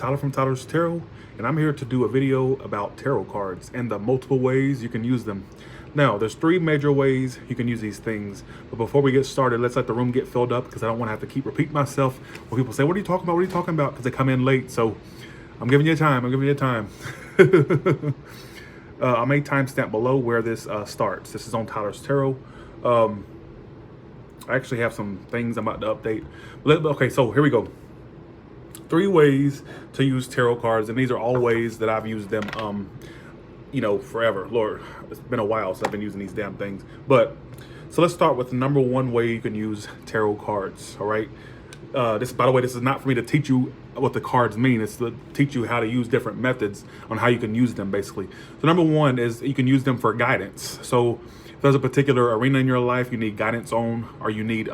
Tyler from Tyler's Tarot, and I'm here to do a video about tarot cards and the multiple ways you can use them. Now, there's three major ways you can use these things, but before we get started, let's let the room get filled up because I don't want to have to keep repeating myself when people say, what are you talking about? What are you talking about? Because they come in late, so I'm giving you time. I'll make timestamp below where this starts. This is on Tyler's Tarot. I actually have some things I'm about to update. Okay, so here we go. 3 ways to use tarot cards, and these are all ways that I've used them, forever. Lord, it's been a while since I've been using these damn things. But so let's start with the number 1 way you can use tarot cards. All right. This, by the way, this is not for me to teach you what the cards mean. It's to teach you how to use different methods on how you can use them, basically. So number 1 is you can use them for guidance. So if there's a particular arena in your life you need guidance on, or you need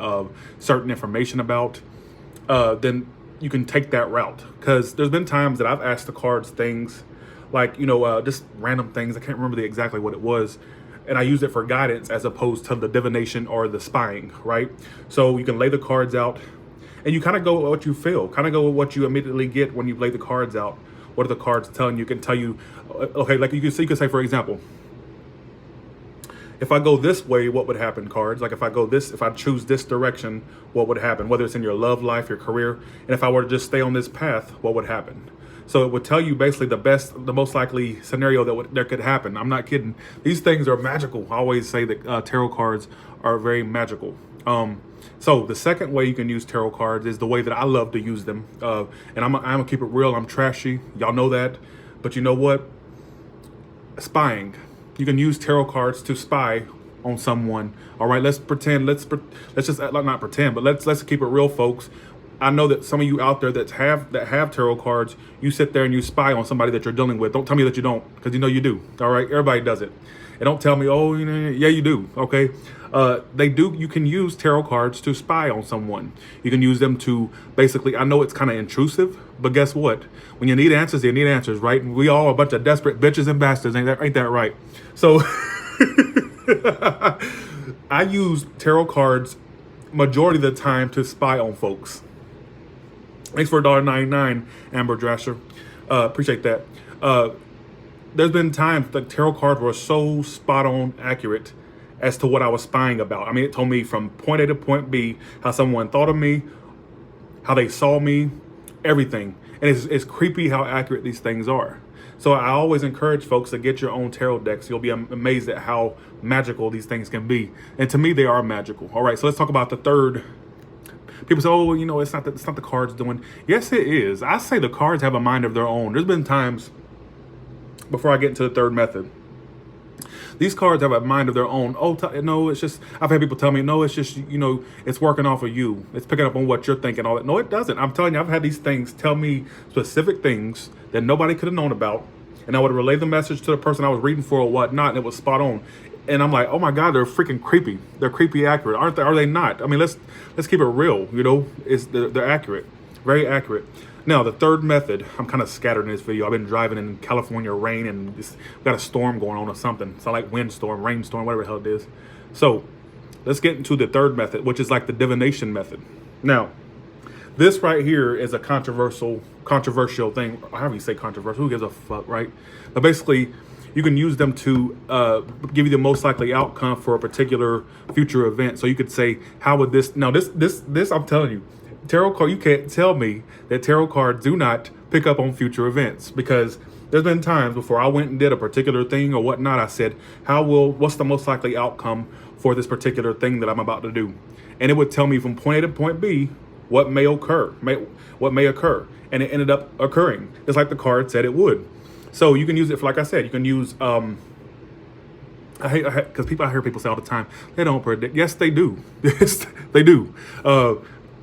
certain information about, then you can take that route. Because there's been times that I've asked the cards things like, just random things. I can't remember exactly what it was. And I use it for guidance as opposed to the divination or the spying, right? So you can lay the cards out and you kind of go with what you feel, kind of go with what you immediately get when you lay the cards out. What are the cards telling you? Can tell you, okay, like you can say, for example, if I go this way, what would happen, cards? Like if I choose this direction, what would happen? Whether it's in your love life, your career, and if I were to just stay on this path, what would happen? So it would tell you basically the most likely scenario that could happen. I'm not kidding. These things are magical. I always say that tarot cards are very magical. So the second way you can use tarot cards is the way that I love to use them. And I'm gonna keep it real. I'm trashy. Y'all know that. But you know what? Spying. You can use tarot cards to spy on someone. All right, let's pretend. Let's just not pretend, but let's keep it real, folks. I know that some of you out there that have tarot cards, you sit there and you spy on somebody that you're dealing with. Don't tell me that you don't, because you know you do. All right, everybody does it. And don't tell me, oh, yeah, you do. Okay, they do. You can use tarot cards to spy on someone. You can use them to basically. I know it's kind of intrusive, but guess what? When you need answers, you need answers, right? And we all are a bunch of desperate bitches and bastards. Ain't that right? So I use tarot cards majority of the time to spy on folks. Thanks for $1.99, Amber Drasher. Appreciate that. There's been times that tarot cards were so spot on accurate as to what I was spying about. I mean, it told me from point A to point B how someone thought of me, how they saw me, everything. And it's creepy how accurate these things are. So I always encourage folks to get your own tarot decks. You'll be amazed at how magical these things can be. And to me, they are magical. All right, so let's talk about the third. People say, oh, it's not the cards doing. Yes, it is. I say the cards have a mind of their own. There's been times, before I get into the third method, these cards have a mind of their own. Oh, no, it's just, I've had people tell me, no, it's just, it's working off of you. It's picking up on what you're thinking, all that. No, it doesn't. I'm telling you, I've had these things tell me specific things that nobody could have known about. And I would relay the message to the person I was reading for or whatnot, and it was spot on. And I'm like, oh my God, they're freaking creepy. They're creepy accurate, aren't they? Are they not? I mean, let's keep it real. They're accurate, very accurate. Now, the third method, I'm kind of scattered in this video. I've been driving in California rain and we've got a storm going on or something. It's like windstorm, rainstorm, whatever the hell it is. So let's get into the third method, which is like the divination method. Now, this right here is a controversial thing. However you say controversial, who gives a fuck, right? But basically, you can use them to give you the most likely outcome for a particular future event. So you could say, how would this, now this I'm telling you, tarot card, you can't tell me that tarot cards do not pick up on future events, because there's been times before I went and did a particular thing or whatnot, I said, what's the most likely outcome for this particular thing that I'm about to do? And it would tell me from point A to point B what may occur, and it ended up occurring. It's like the card said it would. So you can use it for, like I said, you can use, I hate, because I hear people say all the time, they don't predict. Yes, they do. Yes, they do.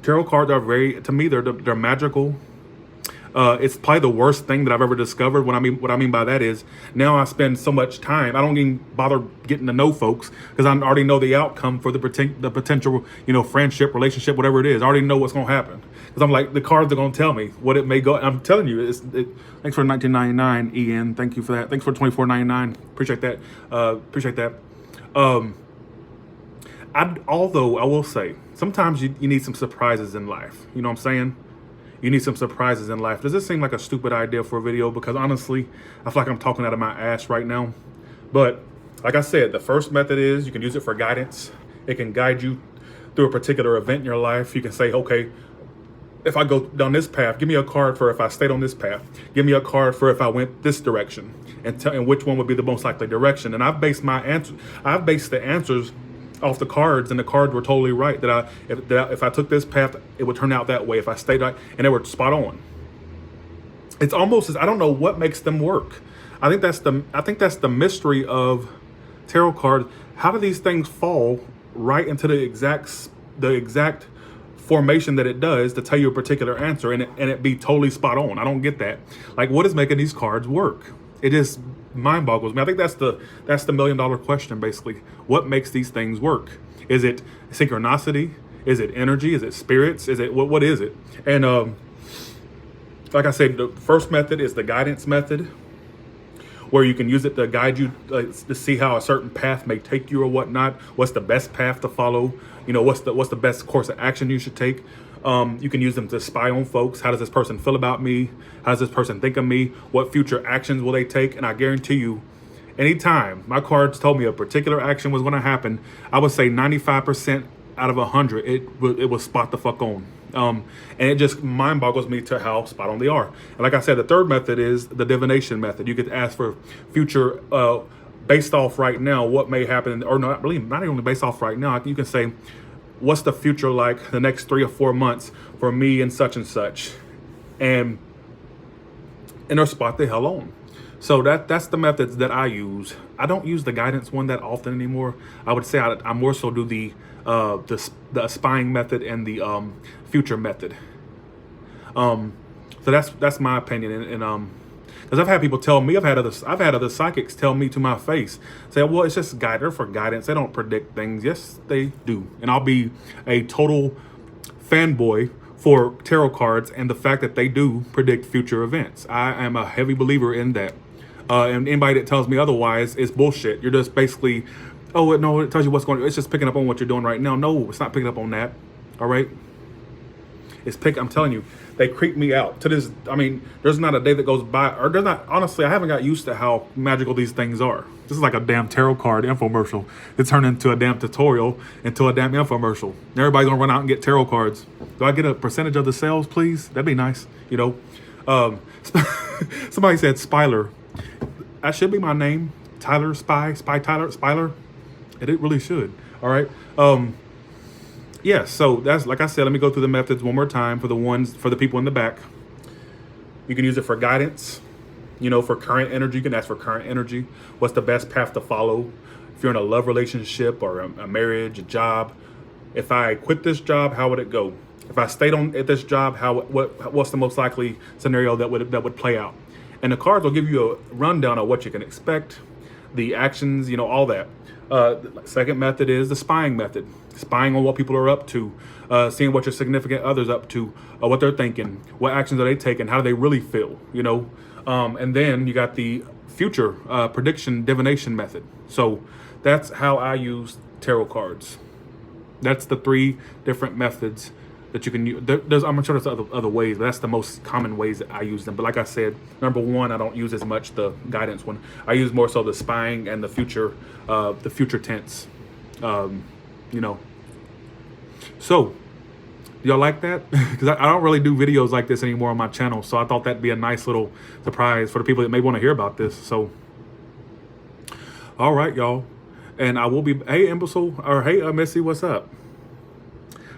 Tarot cards are to me, they're magical. It's probably the worst thing that I've ever discovered. What I mean by that is, now I spend so much time, I don't even bother getting to know folks, because I already know the outcome for the potential, friendship, relationship, whatever it is. I already know what's going to happen, because I'm like, the cards are going to tell me what it may go. I'm telling you, thanks for $19.99, Ian. Thank you for that. Thanks for $24.99. Appreciate that. Appreciate that. Although I will say, sometimes you need some surprises in life. You know what I'm saying? You need some surprises in life. Does this seem like a stupid idea for a video? Because honestly, I feel like I'm talking out of my ass right now. But like I said, the first method is you can use it for guidance. It can guide you through a particular event in your life. You can say, okay, if I go down this path, give me a card for if I stayed on this path. Give me a card for if I went this direction, and which one would be the most likely direction. And I've based the answers off the cards, and the cards were totally right. If I took this path, it would turn out that way. If I stayed right, and they were spot on. It's almost as I don't know what makes them work. I think that's the mystery of tarot cards. How do these things fall right into the exact formation that it does to tell you a particular answer, and it be totally spot on? I don't get that. Like, what is making these cards work? It just mind boggles me. I think that's the $1 million question, basically. What makes these things work? Is it synchronicity? Is it energy? Is it spirits? Is it what is it? And like I said, the first method is the guidance method, where you can use it to guide you to see how a certain path may take you or whatnot. What's the best path to follow? You know, what's the best course of action you should take? You can use them to spy on folks. How does this person feel about me? How does this person think of me? What future actions will they take? And I guarantee you, anytime my cards told me a particular action was going to happen, I would say 95% out of 100, it was spot the fuck on. And it just mind boggles me to how spot on they are. And like I said, the third method is the divination method. You could ask for future, based off right now, what may happen, or not only based off right now. You can say, what's the future like the next 3 or 4 months for me and such, and they're spot the hell on. So that's the methods that I use. I don't use the guidance one that often anymore. I would say I more so do the spying method and the future method. So that's my opinion. And because I've had people tell me, I've had other psychics tell me to my face, say, well, it's just guidance for guidance. They don't predict things. Yes, they do. And I'll be a total fanboy for tarot cards and the fact that they do predict future events. I am a heavy believer in that. And anybody that tells me otherwise is bullshit. You're just basically, oh, no, it tells you what's going on. It's just picking up on what you're doing right now. No, it's not picking up on that. All right? I'm telling you, they creep me out. To this, I mean, there's not a day that goes by, or there's not, honestly, I haven't got used to how magical these things are. This is like a damn tarot card infomercial. It turned into a damn tutorial, into a damn infomercial. Everybody's gonna run out and get tarot cards. Do I get a percentage of the sales, please? That'd be nice, you know. Somebody said Spyler. That should be my name. Tyler, Spy Tyler, Spyler. It really should. All right. Yeah, so that's, like I said, let me go through the methods one more time for the people in the back. You can use it for guidance, you know, for current energy. You can ask for current energy. What's the best path to follow? If you're in a love relationship or a marriage, a job. If I quit this job, how would it go? If I stayed at this job, what's the most likely scenario that would play out? And the cards will give you a rundown of what you can expect, the actions, you know, all that. The second method is the spying method. Spying on what people are up to, seeing what your significant other's up to, what they're thinking, what actions are they taking, how do they really feel, you know? And then you got the future prediction divination method. So that's how I use tarot cards. That's the 3 different methods that you can use. I'm sure there's other ways, but that's the most common ways that I use them. But like I said, number 1, I don't use as much the guidance one. I use more so the spying and the future tense. You know, so y'all like that? Because I don't really do videos like this anymore on my channel, so I thought that'd be a nice little surprise for the people that may want to hear about this. So all right, y'all, and I will be, hey Imbecile, or hey Missy, what's up?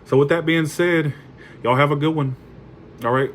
So with that being said, y'all have a good one. All right.